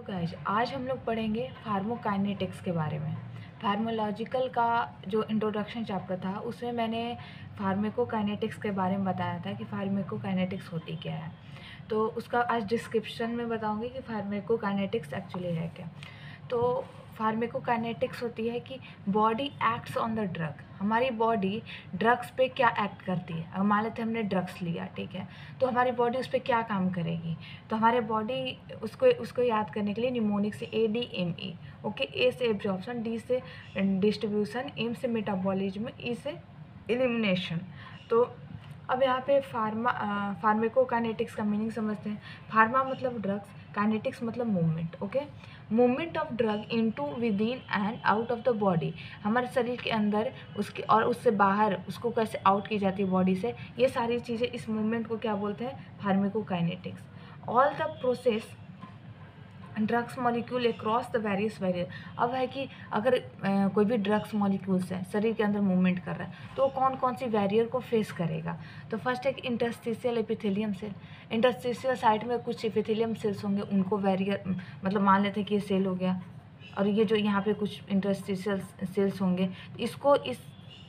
Guys, आज हम लोग पढ़ेंगे फार्माकोकाइनेटिक्स के बारे में। फार्माकोलॉजिकल का जो इंट्रोडक्शन चैप्टर था उसमें मैंने फार्माकोकाइनेटिक्स के बारे में बताया था कि फार्माकोकाइनेटिक्स होती क्या है। तो उसका आज डिस्क्रिप्शन में बताऊंगी कि फार्माकोकाइनेटिक्स एक्चुअली है क्या। तो फार्माकोकाइनेटिक्स होती है कि body acts on the drug. हमारी बॉडी ड्रग्स पे क्या एक्ट करती है। अगर मान लेते हमने ड्रग्स लिया, ठीक है, तो हमारी बॉडी उस पर क्या काम करेगी। तो हमारे बॉडी उसको उसको याद करने के लिए निमोनिक से ADME, ओके, ए से एब्जॉर्प्शन, डी से डिस्ट्रीब्यूशन, एम से मेटाबॉलिज्म, ई से एलिमिनेशन। तो अब यहाँ पे फार्माकोकाइनेटिक्स का मीनिंग समझते हैं। फार्मा मतलब ड्रग्स, काइनेटिक्स मतलब movement, okay. Movement of drug into, with in and out of the body. हमारे शरीर के अंदर उसके और उससे बाहर उसको कैसे आउट की जाती है बॉडी से, ये सारी चीज़ें, इस मूवमेंट को क्या बोलते हैं, pharmacokinetics. All the process drugs molecule across the various barrier. अब है कि अगर कोई भी ड्रग्स मॉलिक्यूल्स है शरीर के अंदर मूवमेंट कर रहा है तो वो कौन कौन सी बैरियर को फेस करेगा। तो फर्स्ट है कि interstitial epithelium cell. Interstitial side में कुछ एपिथेलियम सेल्स होंगे, उनको बैरियर, मतलब मान लेते हैं कि ये सेल हो गया और ये जो यहाँ पे कुछ इंटरस्टिशियल सेल्स होंगे, इसको इस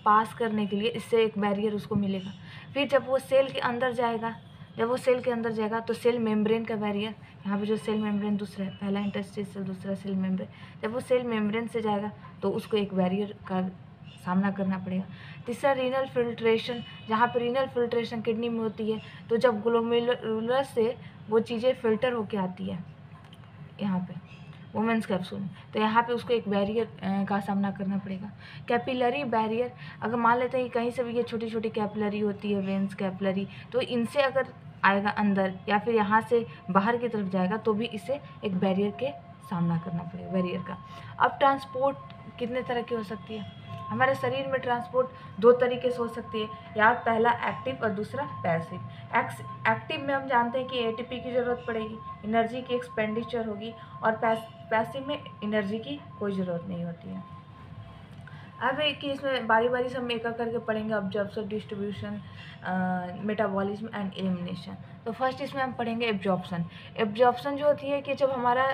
पास करने के लिए इससे एक बैरियर उसको मिलेगा। फिर जब वो सेल के अंदर जाएगा, जब वो सेल के अंदर जाएगा तो सेल मेम्ब्रेन का बैरियर, यहाँ पे जो सेल मेम्ब्रेन दूसरा है, पहला इंटरस्टिशियल दूसरा सेल मेम्ब्रेन, जब वो सेल मेम्ब्रेन से जाएगा तो उसको एक बैरियर का सामना करना पड़ेगा। तीसरा रीनल फिल्ट्रेशन, जहाँ पे रीनल फिल्ट्रेशन किडनी में होती है, तो जब ग्लोमेरुलर से वो चीज़ें फिल्टर होके आती है यहाँ पे वुमेंस कैप्सूल में, तो यहाँ पे उसको एक बैरियर का सामना करना पड़ेगा। कैपिलरी बैरियर, अगर मान लेते हैं कि कहीं से भी ये छोटी छोटी कैपिलरी होती है, वेंस कैपिलरी, तो इनसे अगर आएगा अंदर या फिर यहाँ से बाहर की तरफ जाएगा तो भी इसे एक बैरियर के सामना करना पड़ेगा, बैरियर का। अब ट्रांसपोर्ट कितने तरह की हो सकती है। हमारे शरीर में ट्रांसपोर्ट दो तरीके से हो सकती है, या पहला एक्टिव और दूसरा पैसिव। एक्टिव में हम जानते हैं कि ATP की ज़रूरत पड़ेगी, एनर्जी की एक्सपेंडिचर होगी, और पैसिव में एनर्जी की कोई ज़रूरत नहीं होती है। अब एक कि इसमें बारी बारी से हम एक एक करके पढ़ेंगे, absorption, distribution, metabolism and elimination. तो फर्स्ट इसमें हम पढ़ेंगे एब्जॉर्प्शन। एब्जॉर्प्शन जो होती है कि जब हमारा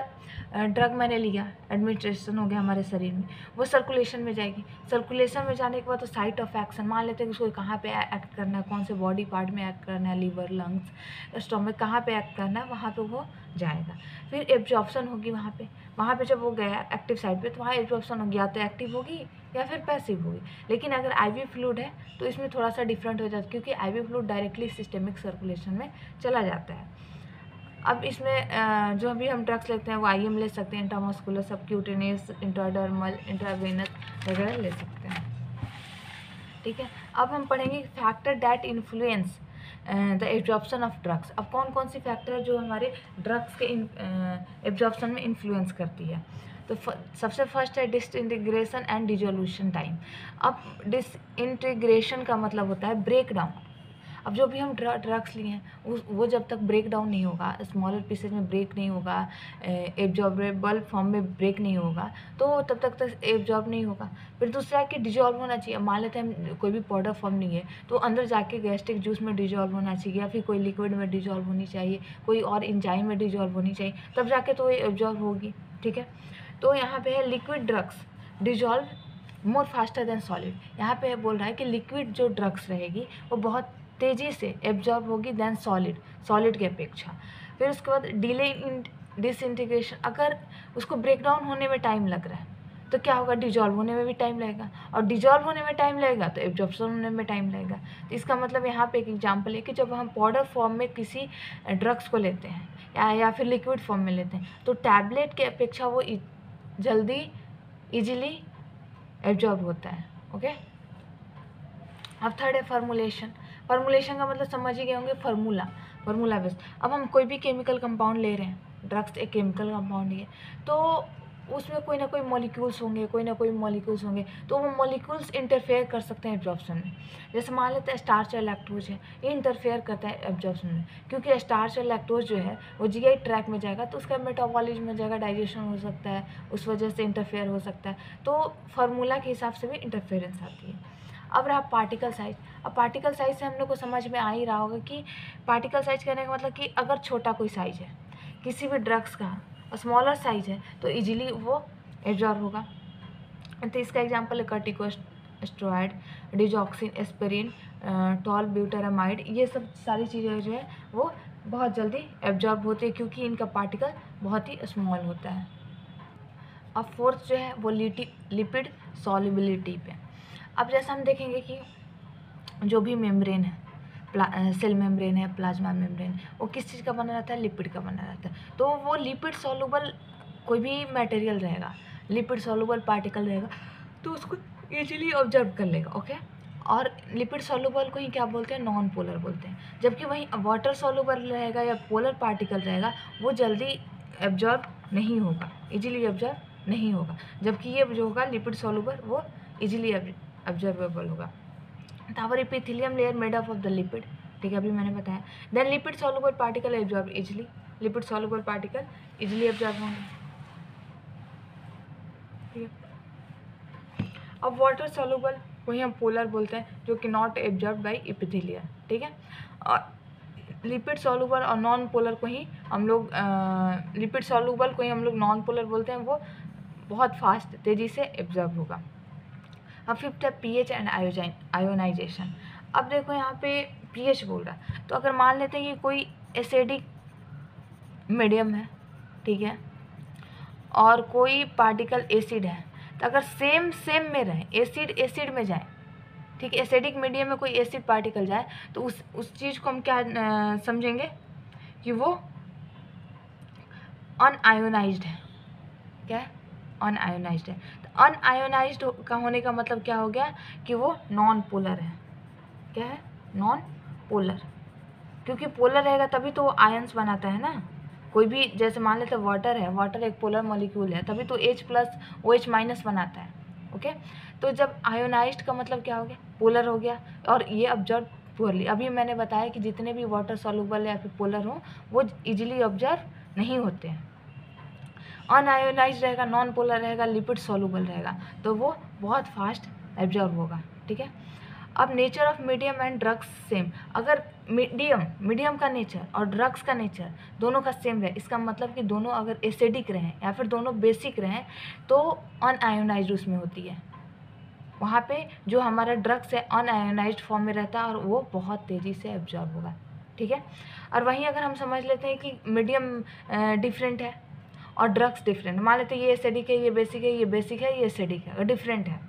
ड्रग मैंने लिया, एडमिनिस्ट्रेशन हो गया हमारे शरीर में, वो सर्कुलेशन में जाएगी। सर्कुलेशन में जाने के बाद तो साइट ऑफ एक्शन, मान लेते हैं कि उसको कहाँ पे एक्ट करना है, कौन से बॉडी पार्ट में एक्ट करना है, लीवर, लंग्स, स्टोमक, कहाँ पे एक्ट करना है, वहाँ पे वो जाएगा। फिर एब्जॉर्प्शन होगी वहाँ पे जब वो गया एक्टिव साइड पे, तो वहाँ एब्जॉर्प्शन होगी, या तो एक्टिव होगी या फिर पैसिव होगी। लेकिन अगर IV फ्लूइड है तो इसमें थोड़ा सा डिफरेंट हो जाता है, क्योंकि IV fluid directly systemic circulation में चला जाता है। अब इसमें जो अभी हम ड्रग्स लेते हैं वो IM ले सकते हैं, इंट्रामस्कुलर, सबक्यूटेनियस, इंट्राडर्मल, इंट्रावेनस वगैरह ले सकते हैं, ठीक है। अब हम पढ़ेंगे factor that influence the absorption of drugs. अब कौन कौन सी फैक्टर है जो हमारे ड्रग्स के एब्जॉर्प्शन में इन्फ्लुएंस करती है। तो सबसे फर्स्ट है डिसइंटीग्रेशन एंड डिसोल्यूशन टाइम। अब डिसइंटीग्रेशन का मतलब होता है ब्रेक डाउन। अब जो भी हम ड्रग्स लिए हैं वो जब तक ब्रेक डाउन नहीं होगा, स्मॉलर पीसेज में ब्रेक नहीं होगा, एब्जॉर्बेबल फॉर्म में ब्रेक नहीं होगा, तो तब तक एब्जॉर्ब नहीं होगा। फिर दूसरा है कि डिजॉल्व होना चाहिए। मान लेते हैं कोई भी पाउडर फॉर्म नहीं है तो अंदर जाके गैस्ट्रिक जूस में डिजॉल्व होना चाहिए, या फिर कोई लिक्विड में डिजॉल्व होनी चाहिए, कोई और एंजाइम में डिजॉल्व होनी चाहिए, तब जाके तो ये एब्जॉर्ब होगी, ठीक है। तो यहाँ पे है liquid drugs dissolve more faster than solid. यहाँ पे बोल रहा है कि लिक्विड जो ड्रग्स रहेगी वो बहुत तेज़ी से एब्जॉर्ब होगी देन सॉलिड की अपेक्षा। फिर उसके बाद डिले इन डिसइंटीग्रेशन, अगर उसको ब्रेक डाउन होने में टाइम लग रहा है तो क्या होगा, डिजॉल्व होने में भी टाइम लगेगा, और डिजॉल्व होने में टाइम लगेगा तो एब्जॉर्प्शन होने में टाइम लगेगा। तो इसका मतलब यहाँ पे एक एग्जांपल है कि जब हम पाउडर फॉर्म में किसी ड्रग्स को लेते हैं या फिर लिक्विड फॉर्म में लेते हैं तो टैबलेट के अपेक्षा वो जल्दी ईजिली एब्जॉर्ब होता है, ओके। अब थर्ड है फार्मूलेशन। फार्मूलेशन का मतलब समझ ही गए होंगे, फार्मूला बेस्ड। अब हम कोई भी केमिकल कंपाउंड ले रहे हैं, ड्रग्स एक केमिकल कंपाउंड ही है, तो उसमें कोई ना कोई मॉलिक्यूल्स होंगे, तो वो मॉलिक्यूल्स इंटरफेयर कर सकते हैं एब्जॉर्प्शन में। जैसे मान लेते हैं स्टार्च या लैक्टोज है, ये इंटरफेयर करता है एब्जॉर्प्शन में, क्योंकि स्टार्च और लैक्टोज जो है वो GI ट्रैक में जाएगा तो उसका मेटाबॉलिज्म में जाएगा, डाइजेशन हो सकता है, उस वजह से इंटरफेयर हो सकता है। तो फार्मूला के हिसाब से भी इंटरफेरेंस आती है। अब रहा पार्टिकल साइज। अब पार्टिकल साइज से हम लोग को समझ में आ ही रहा होगा कि पार्टिकल साइज कहने का मतलब कि अगर छोटा कोई साइज है किसी भी ड्रग्स का, स्मॉलर साइज है तो इजीली वो एब्जॉर्ब होगा। तो इसका एग्जांपल है कॉर्टिकोस्टेरॉइड, डिजॉक्सिन, एस्पिरिन, टॉल ब्यूटारामाइड, ये सब सारी चीज़ें जो है वो बहुत जल्दी एब्जॉर्ब होती है क्योंकि इनका पार्टिकल बहुत ही स्मॉल होता है। अब फोर्थ जो है वो लिपिड सॉल्युबिलिटी पे। अब जैसा हम देखेंगे कि जो भी मेम्ब्रेन है, सेल मेम्ब्रेन है, प्लाज्मा मेम्ब्रेन, वो किस चीज़ का बना रहता है? लिपिड का बना रहता है। तो वो लिपिड सॉल्युबल कोई भी मटेरियल रहेगा, लिपिड सॉल्युबल पार्टिकल रहेगा तो उसको इजीली ऑब्जर्व कर लेगा। ओके, और लिपिड सॉल्युबल को ही क्या बोलते हैं? नॉन पोलर बोलते हैं। जबकि वहीं वाटर सॉल्युबल रहेगा या पोलर पार्टिकल रहेगा वो जल्दी एब्जॉर्ब नहीं होगा, इजीली एब्जॉर्ब नहीं होगा। जबकि ये जो होगा लिपिड सॉल्युबल वो इजीली एब्जॉर्बेबल होगा। Our epithelium layer made up of the lipid, ठीक है, अभी मैंने बताया। Then lipid soluble particle absorb easily, lipid soluble particle easily absorb होंगे, ठीक है। अब वाटर सॉल्युबल वही हम पोलर बोलते हैं जो कि नॉट एब्जॉर्ब बाय एपिथेलियम, ठीक है। और लिपिड सॉल्युबल और नॉन पोलर को ही हम लोग लिपिड सॉल्युबल को ही हम लोग नॉन पोलर बोलते हैं, वो बहुत फास्ट तेज़ी से एब्जॉर्ब होगा। अब फिफ्थ है पीएच एंड आयोनाइजेशन। अब देखो यहाँ पे पीएच बोल रहा है, तो अगर मान लेते हैं कि कोई एसिडिक मीडियम है, ठीक है, और कोई पार्टिकल एसिड है, तो अगर सेम में रहे, एसिड में जाए, ठीक है, एसिडिक मीडियम में कोई एसिड पार्टिकल जाए तो उस चीज़ को हम क्या समझेंगे कि वो अनआयोनाइज्ड है। क्या है? अनआयोनाइज्ड है। तो अनआयोनाइज्ड का होने का मतलब क्या हो गया कि वो नॉन पोलर है। क्या है? Non polar. क्योंकि पोलर रहेगा तभी तो वो आयंस बनाता है ना। कोई भी जैसे मान लेते वाटर है, वाटर एक पोलर मॉलिक्यूल है, तभी तो H+ OH- बनाता है। ओके, तो जब आयोनाइज्ड का मतलब क्या हो गया? पोलर हो गया, और ये ऑब्जर्व पुअरली। अभी मैंने बताया कि जितने भी वाटर सॉल्युबल या फिर पोलर हो वो इजीली ऑब्जर्व नहीं होते हैं। अनआयोनाइज्ड रहेगा, नॉन पोलर रहेगा, लिपिड सॉल्युबल रहेगा, तो वो बहुत फास्ट एब्जॉर्ब होगा, ठीक है। अब nature of medium and drugs same. अगर मीडियम का नेचर और ड्रग्स का नेचर दोनों का सेम रहे, इसका मतलब कि दोनों अगर एसिडिक रहें या फिर दोनों बेसिक रहें तो अनआयोनाइज्ड उसमें होती है। वहाँ पे जो हमारा ड्रग्स है अनआयोनाइज्ड फॉर्म में रहता है और वो बहुत तेज़ी से एब्जॉर्ब होगा, ठीक है। और वहीं अगर हम समझ लेते हैं कि मीडियम डिफरेंट है और ड्रग्स डिफरेंट, मान लेते हैं ये एसिडिक है, ये बेसिक है, ये बेसिक है, ये एसिडिक है, अगर डिफरेंट है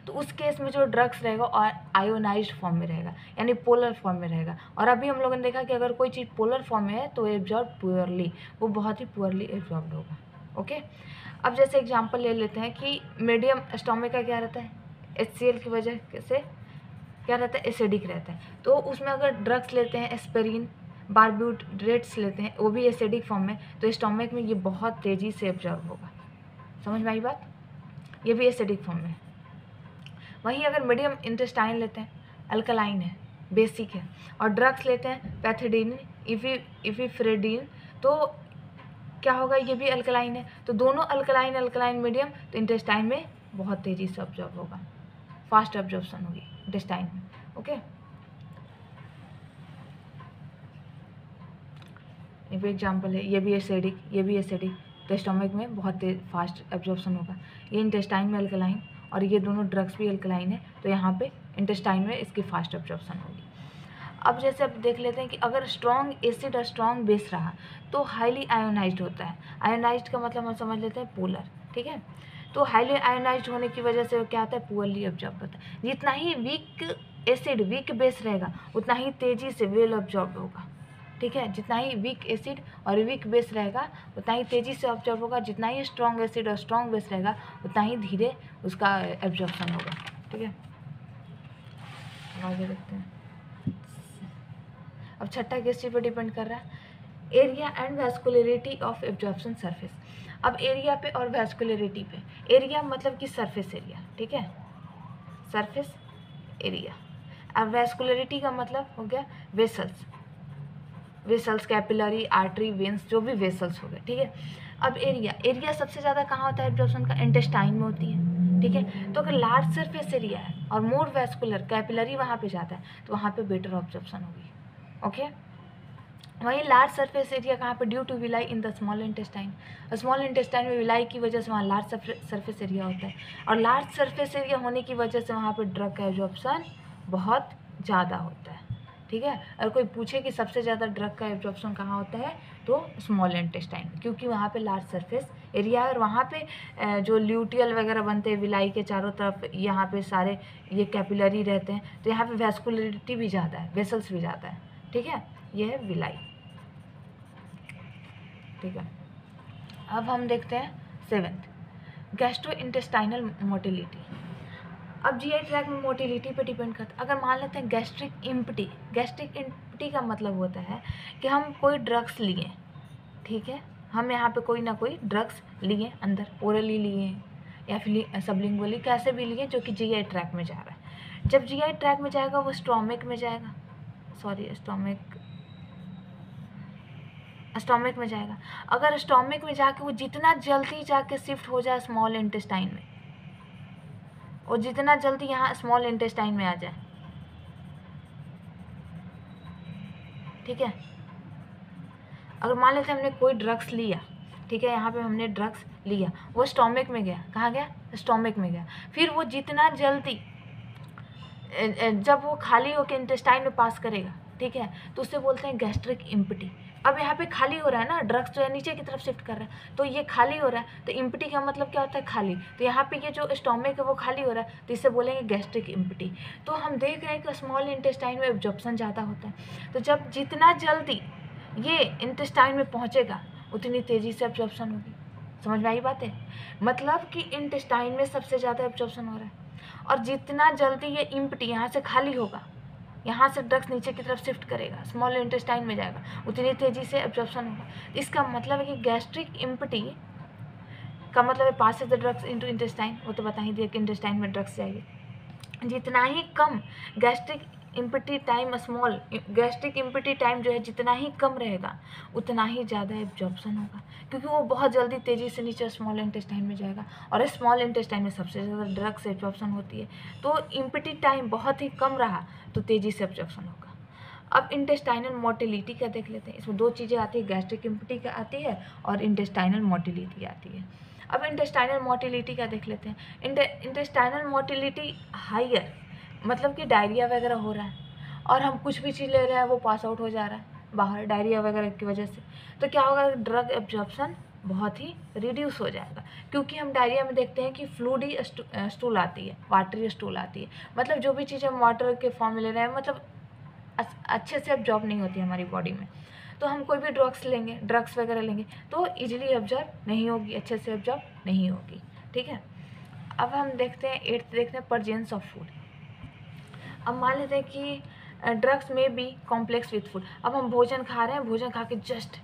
तो उस केस में जो ड्रग्स रहेगा और आयोनाइज्ड फॉर्म में रहेगा, यानी पोलर फॉर्म में रहेगा। और अभी हम लोगों ने देखा कि अगर कोई चीज़ पोलर फॉर्म में है तो एब्जॉर्ब पुअरली, वो बहुत ही पुअरली एब्जॉर्ब होगा। ओके, अब जैसे एग्जांपल ले लेते हैं कि मीडियम स्टोमक का क्या रहता है? HCl की वजह से क्या रहता है? एसिडिक रहता है। तो उसमें अगर ड्रग्स लेते हैं, एस्पिरिन, बारब्यूरेट्स लेते हैं, वो भी एसिडिक फॉर्म में, तो स्टोमक में ये बहुत तेज़ी से एब्जॉर्ब होगा। समझ में आई बात? ये भी एसिडिक फॉर्म में। वहीं अगर मीडियम इंटेस्टाइन लेते हैं, अल्कलाइन है, बेसिक है, और ड्रग्स लेते हैं पैथिडीन, इफिफ्रेडीन, तो क्या होगा? ये भी अल्कलाइन है। तो दोनों अल्कलाइन मीडियम, तो इंटेस्टाइन में बहुत तेज़ी से ऑब्जॉर्व होगा, फास्ट ऑब्जॉर्प्शन होगी इंटेस्टाइन में। ओके, ये भी एग्जाम्पल है, ये भी एसिडिक, ये भी एसिडिक, तो स्टोमक में बहुत फास्ट एब्जॉर्प्शन होगा। ये इंटेस्टाइन में अल्कलाइन और ये दोनों ड्रग्स भी अल्कलाइन है, तो यहाँ पे इंटेस्टाइन में इसकी फास्ट एब्जॉर्प्शन होगी। अब जैसे अब देख लेते हैं कि अगर स्ट्रॉन्ग एसिड और स्ट्रॉन्ग बेस रहा तो हाईली आयोनाइज्ड होता है। आयोनाइज्ड का मतलब हम समझ लेते हैं पोलर, ठीक है। तो हाईली आयोनाइज्ड होने की वजह से क्या होता है? पुअरली ऑब्जॉर्ब होता है। जितना ही वीक एसिड, वीक बेस रहेगा उतना ही तेज़ी से वेल ऑब्जॉर्ब होगा, ठीक है। जितना ही वीक एसिड और वीक बेस रहेगा उतना ही तेज़ी से ऑब्जॉर्ब होगा। जितना ही स्ट्रॉन्ग एसिड और स्ट्रॉन्ग बेस रहेगा उतना ही धीरे उसका एब्जॉर्प्शन होगा, ठीक है। आगे देखते हैं। अब छठा किस चीज़ पर डिपेंड कर रहा है? Area and vascularity of absorption surface. अब एरिया पे और वैस्कुलरिटी पे। एरिया मतलब कि सरफेस एरिया, ठीक है, सरफेस एरिया। अब वैस्कुलरिटी का मतलब हो गया वेसल्स, कैपिलरी, आर्टरी, वेंस, जो भी वेसल्स हो गए, ठीक है। अब एरिया सबसे ज़्यादा कहाँ होता है एब्जॉर्प्शन का? इंटेस्टाइन में होती है, ठीक है। तो अगर लार्ज सरफेस एरिया है और मोर वैस्कुलर, कैपिलरी वहाँ पे जाता है तो वहाँ पे बेटर ऑब्जॉर्प्शन होगी। ओके, वहीं लार्ज सरफेस एरिया कहाँ पे, due to villi in the small intestine, small intestine में विलाई की वजह से वहाँ लार्ज सरफेस एरिया होता है, और लार्ज सरफेस एरिया होने की वजह से वहाँ पे ड्रग का एब्जॉर्प्शन बहुत ज़्यादा होता है। ठीक है, अगर कोई पूछे कि सबसे ज़्यादा ड्रग का एब्जॉर्प्शन कहाँ होता है तो स्मॉल इंटेस्टाइन, क्योंकि वहाँ पे लार्ज सरफेस एरिया है, और वहाँ पे जो ल्यूटियल वगैरह बनते हैं विलाई के चारों तरफ, यहाँ पे सारे ये कैपिलरी रहते हैं, तो यहाँ पे वैस्कुलरिटी भी ज़्यादा है, वेसल्स भी ज़्यादा है। ठीक है, ये है विलाई। ठीक है, अब हम देखते हैं 7th, गैस्ट्रो इंटेस्टाइनल मोटिलिटी। अब जीआई ट्रैक में मोटिलिटी पे डिपेंड करता है। अगर मान लेते हैं गैस्ट्रिक इम्पटी का मतलब होता है कि हम कोई ड्रग्स लिए, ठीक है, हम यहाँ पे कोई ना कोई ड्रग्स लिए, अंदर ओरली लिए या फिर सबलिंगुअली कैसे भी लिए, जो कि जीआई ट्रैक में जा रहा है। जब जीआई ट्रैक में जाएगा वो स्टोमक में जाएगा, स्टोमक में जाएगा। अगर स्टोमक में जाके वो जितना जल्दी जाके शिफ्ट हो जाए स्मॉल इंटेस्टाइन में, और जितना जल्दी यहाँ स्मॉल इंटेस्टाइन में आ जाए, ठीक है, अगर मान लेते हैं हमने कोई ड्रग्स लिया, ठीक है, यहाँ पे हमने ड्रग्स लिया, वो स्टोमक में गया, कहाँ गया, स्टोमक में गया, फिर वो जितना जल्दी जब वो खाली होकर इंटेस्टाइन में पास करेगा, ठीक है, तो उससे बोलते हैं गैस्ट्रिक इम्पटी। अब यहाँ पे खाली हो रहा है ना, ड्रग्स जो है नीचे की तरफ शिफ्ट कर रहा है, तो ये खाली हो रहा है, तो इम्पटी का मतलब क्या होता है, खाली। तो यहाँ पे ये जो स्टोमक है वो खाली हो रहा है, तो इसे बोलेंगे गैस्ट्रिक इम्पटी। तो हम देख रहे हैं कि स्मॉल इंटेस्टाइन में एब्जॉर्प्शन ज़्यादा होता है, तो जब जितना जल्दी ये इंटेस्टाइन में पहुँचेगा उतनी तेज़ी से एब्जॉर्प्शन होगी। समझ में आई बात है, मतलब कि इंटेस्टाइन में सबसे ज़्यादा एब्जॉर्प्शन हो रहा है, और जितना जल्दी ये इम्पटी यहाँ से खाली होगा, यहाँ से ड्रग्स नीचे की तरफ शिफ्ट करेगा, स्मॉल इंटेस्टाइन में जाएगा, उतनी तेज़ी से एब्जॉर्प्शन होगा। इसका मतलब है कि गैस्ट्रिक इम्पटी का मतलब है Passage the drugs into intestine, वो तो बता ही दिया कि इंटेस्टाइन में ड्रग्स जाएगी। जितना ही कम gastric empty time, small gastric empty time जो है जितना ही कम रहेगा उतना ही ज़्यादा एब्जॉर्प्शन होगा, क्योंकि वो बहुत जल्दी तेज़ी से नीचे स्मॉल इंटेस्टाइन में जाएगा, और स्मॉल इंटेस्टाइन में सबसे ज़्यादा ड्रग्स एब्जॉर्प्शन होती है। तो इम्पटी टाइम बहुत ही कम रहा तो तेज़ी से एब्जॉर्प्शन होगा। अब इंटेस्टाइनल मोटिलिटी का देख लेते हैं। इसमें दो चीज़ें आती है, गैस्ट्रिक इम्पटी का आती है और इंटेस्टाइनल मोटिलिटी आती है। अब इंटेस्टाइनल मोटिलिटी का देख लेते हैं। इंटेस्टाइनल मोटिलिटी हाइयर, मतलब कि डायरिया वगैरह हो रहा है और हम कुछ भी चीज़ ले रहे हैं वो पास आउट हो जा रहा है बाहर डायरिया वगैरह की वजह से, तो क्या होगा, ड्रग एब्जॉर्प्शन बहुत ही रिड्यूस हो जाएगा। क्योंकि हम डायरिया में देखते हैं कि फ्लूडी स्टूल आती है, वाटरी स्टूल आती है, मतलब जो भी चीज़ हम वाटर के फॉर्म में ले रहे हैं, मतलब अच्छे से एब्जॉर्ब नहीं होती हमारी बॉडी में। तो हम कोई भी ड्रग्स वगैरह लेंगे तो इजीली एब्जॉर्ब नहीं होगी, अच्छे से एब्जॉर्ब नहीं होगी। ठीक है, अब हम देखते हैं 8th, देखते हैं परजेंस ऑफ फूड। अब मान लेते हैं कि ड्रग्स में भी कॉम्प्लेक्स विथ फूड। अब हम भोजन खा रहे हैं, भोजन खा के जस्ट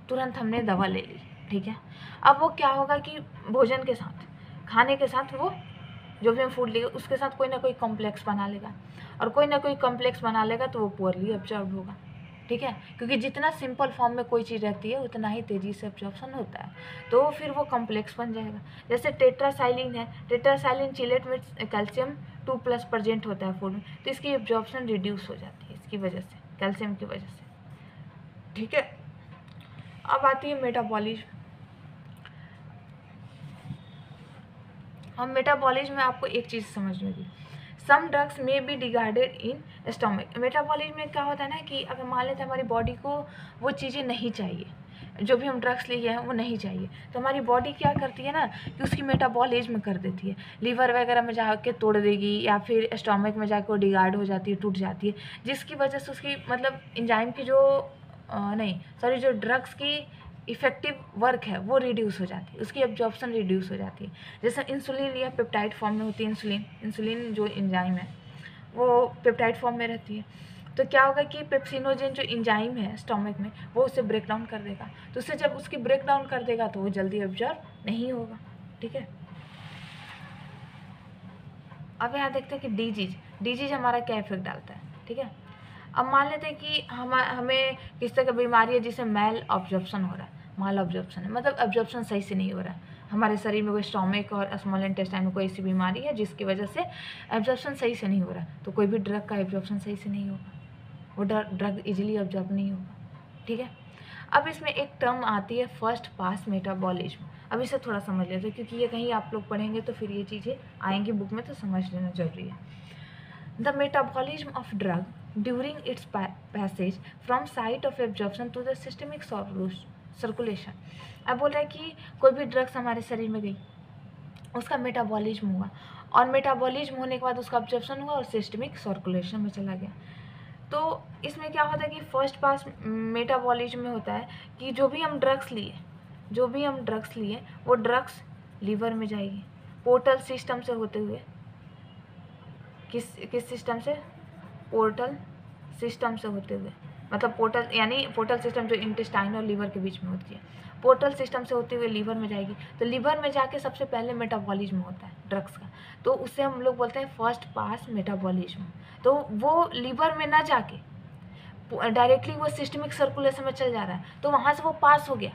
तुरंत हमने दवा ले ली, ठीक है, अब वो क्या होगा कि भोजन के साथ, खाने के साथ वो जो भी हम फूड लेगा उसके साथ कोई ना कोई कॉम्प्लेक्स बना लेगा, और कोई ना कोई कॉम्प्लेक्स बना लेगा तो वो पुअरली एब्जॉर्ब होगा। ठीक है, क्योंकि जितना सिंपल फॉर्म में कोई चीज़ रहती है उतना ही तेज़ी से एब्जॉर्प्शन होता है, तो फिर वो कॉम्प्लेक्स बन जाएगा। जैसे टेट्रासाइलिन है, टेट्रासाइलिन चिलेट में कैल्शियम 2+ प्रेजेंट होता है फूड में, तो इसकी एब्जॉर्प्शन रिड्यूस हो जाती है इसकी वजह से, कैल्शियम की वजह से। ठीक है, अब आती है मेटाबॉलिज्म। हम मेटाबॉलिज्म में आपको एक चीज़ समझ में दी, सम ड्रग्स में be degraded in stomach. Metabolism में क्या होता है ना कि अगर मान लेते हैं हमारी बॉडी को वो चीज़ें नहीं चाहिए, जो भी हम ड्रग्स लिए हैं वो नहीं चाहिए, तो हमारी बॉडी क्या करती है ना कि उसकी मेटाबॉलिज्म कर देती है, लीवर वगैरह में जाके तोड़ देगी, या फिर स्टोमक में जाकर वो डिग्रेड हो जाती है, टूट जाती है, जिसकी वजह से उसकी मतलब एंजाइम की जो ड्रग्स की इफेक्टिव वर्क है वो रिड्यूस हो जाती है, उसकी एब्जॉर्प्शन रिड्यूस हो जाती है। जैसे इंसुलिन या पेप्टाइड फॉर्म में होती है, इंसुलिन जो एंजाइम है वो पेप्टाइड फॉर्म में रहती है, तो क्या होगा कि पेप्सिनोजेन जो एंजाइम है स्टोमक में वो उसे ब्रेक डाउन कर देगा, तो उससे जब उसकी ब्रेक डाउन कर देगा तो वो जल्दी एब्जॉर्ब नहीं होगा। ठीक है, अब यहाँ देखते हैं कि डिजीज हमारा क्या इफेक्ट डालता है। ठीक है, अब मान लेते हैं कि हमें किस तरह की बीमारी है जिसे मैल ऑब्जॉर्प्शन हो रहा है, माल ऑब्जॉर्प्शन है, मतलब एब्जॉर्प्शन सही से नहीं हो रहा है हमारे शरीर में, कोई स्टोमक और स्मॉल इंटेस्टाइन में कोई ऐसी बीमारी है जिसकी वजह से एब्जॉर्प्शन सही से नहीं हो रहा है, तो कोई भी ड्रग का एब्जॉर्प्शन सही से नहीं होगा, वो ड्रग इजीली एब्जॉर्ब नहीं होगा। ठीक है। अब इसमें एक टर्म आती है फर्स्ट पास मेटाबॉलिज्म। अब इसे थोड़ा समझ लेते हैं, क्योंकि ये कहीं आप लोग पढ़ेंगे तो फिर ये चीज़ें आएंगी बुक में, तो समझ लेना जरूरी है। The metabolism of drug during its passage from site of absorption to the systemic circulation. अब बोल रहा है कि कोई भी ड्रग्स हमारे शरीर में गई, उसका मेटाबॉलिज्म हुआ, और मेटाबॉलिज्म होने के बाद उसका ऑब्जर्प्शन हुआ और सिस्टमिक सर्कुलेशन में चला गया। तो इसमें क्या होता है कि फर्स्ट पास मेटाबॉलिज्म में होता है कि जो भी हम ड्रग्स लिए वो ड्रग्स लीवर में जाएगी पोर्टल सिस्टम से होते हुए। किस सिस्टम से? पोर्टल सिस्टम से होते हुए, मतलब पोर्टल यानी पोर्टल सिस्टम जो इंटेस्टाइन और लीवर के बीच में होती है, पोर्टल सिस्टम से होते हुए लीवर में जाएगी। तो लीवर में जाके सबसे पहले मेटाबॉलिज्म होता है ड्रग्स का, तो उससे हम लोग बोलते हैं फर्स्ट पास मेटाबॉलिज्म। तो वो लीवर में ना जाके डायरेक्टली वो सिस्टमिक सर्कुलेशन में चल जा रहा है, तो वहाँ से वो पास हो गया,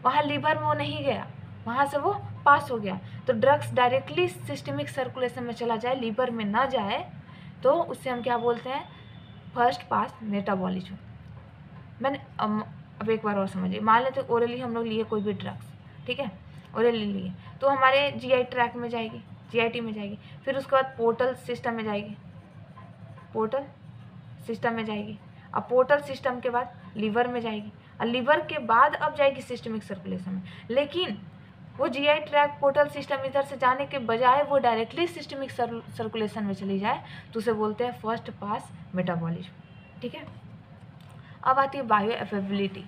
वहाँ लीवर में वो नहीं गया, वहाँ से वो पास हो गया। तो ड्रग्स डायरेक्टली सिस्टमिक सर्कुलेशन में चला जाए, लीवर में ना जाए, तो उससे हम क्या बोलते हैं? First pass metabolism. मैंने अब एक बार और समझिए, मान लेते ओरली हम लोग लिए कोई भी ड्रग्स, ठीक है, ओरली लिए, तो हमारे जीआई ट्रैक में जाएगी, जीआईटी में जाएगी, फिर उसके बाद पोर्टल सिस्टम में जाएगी, पोर्टल सिस्टम में जाएगी, अब पोर्टल सिस्टम के बाद लीवर में जाएगी, और लीवर के बाद अब जाएगी सिस्टमिक सर्कुलेशन में। लेकिन वो जीआई ट्रैक पोर्टल सिस्टम इधर से जाने के बजाय वो डायरेक्टली सिस्टमिक सर्कुलेशन में चली जाए, तो उसे बोलते हैं फर्स्ट पास मेटाबॉलिज्म, ठीक है। अब आती है बायो अवेबिलिटी।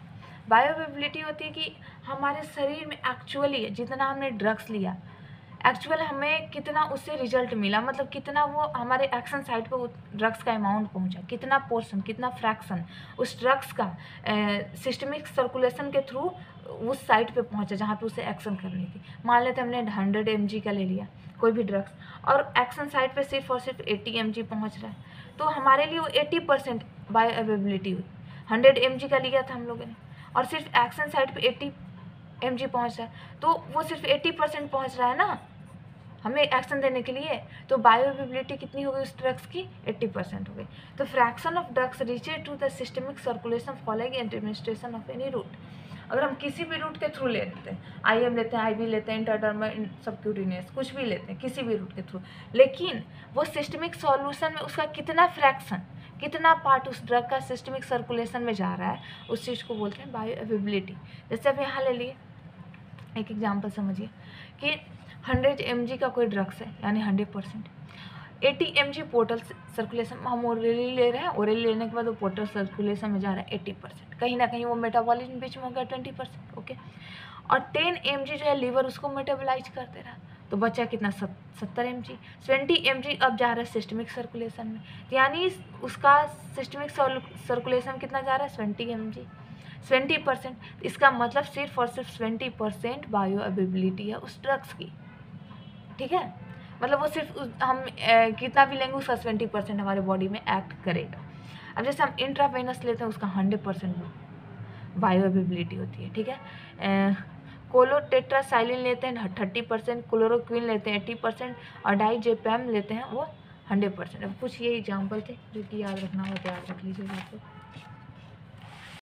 बायो अवेबिलिटी होती है कि हमारे शरीर में एक्चुअली जितना हमने ड्रग्स लिया, एक्चुअल हमें कितना उससे रिजल्ट मिला, मतलब कितना वो हमारे एक्शन साइट पे ड्रग्स का अमाउंट पहुंचा, कितना पोर्शन, कितना फ्रैक्शन उस ड्रग्स का सिस्टमिक सर्कुलेशन के थ्रू उस साइट पे पहुंचा जहाँ पे उसे एक्शन करनी थी। मान लेते हमने 100 mg का ले लिया कोई भी ड्रग्स, और एक्शन साइट पे सिर्फ और सिर्फ 80 mg पहुँच रहा है, तो हमारे लिए वो 80% बायो अवेबिलिटी हुई। 100 mg का लिया था हम लोगों ने, और सिर्फ एक्शन साइट पे 80 mg पहुँच रहा है, तो वो सिर्फ 80% पहुँच रहा है ना हमें एक्शन देने के लिए, तो बायो अवेबिलिटी कितनी हो गई उस ड्रग्स की? 80% हो गई। तो fraction of drugs reached to the systemic circulation following administration of any route. अगर हम किसी भी रूट के थ्रू ले लेते हैं, आईएम लेते हैं, आईवी लेते हैं, इंट्राडर्मल सबक्यूटेनियस, कुछ भी लेते हैं किसी भी रूट के थ्रू, लेकिन वो सिस्टमिक सॉल्यूशन में उसका कितना फ्रैक्शन, कितना पार्ट उस ड्रग का सिस्टमिक सर्कुलेशन में जा रहा है, उस चीज़ को बोलते हैं बायो अवेबिलिटी। जैसे अब यहाँ ले लिए एक एग्जाम्पल समझिए कि 100 mg का कोई ड्रग्स है, यानी 100%, 80 mg पोर्टल सर्कुलेशन हम ओरली ले रहे हैं, ओरली लेने के बाद वो पोर्टल सर्कुलेशन में जा रहा है 80%, कहीं ना कहीं वो मेटाबॉलिज्म बीच में हो गया 20%, ओके। और 10 mg जो है लीवर उसको मेटाबोलाइज कर दे रहा है, तो बचा कितना? 70 mg। 20 mg अब जा रहा है सिस्टमिक सर्कुलेशन में, यानी उसका सिस्टमिक सर्कुलेशन कितना जा रहा है? 20 mg, 20%। इसका मतलब सिर्फ और सिर्फ 20% बायो अवेबिलिटी है उस ड्रग्स की, ठीक है। मतलब वो सिर्फ हम कितना भी लेंगे उसका 20% हमारे बॉडी में एक्ट करेगा। अब जैसे हम इंट्रावेनस लेते हैं उसका 100% बायो अवेबिलिटी होती है, ठीक है। कोलोटेट्रासाइलिन लेते हैं 30%, क्लोरोक्विन लेते हैं 80%, और डाइजेपैम लेते हैं वो 100%। अब कुछ ये एग्जाम्पल थे जो कि याद रखना हो तो याद रख लीजिएगा आप लोग।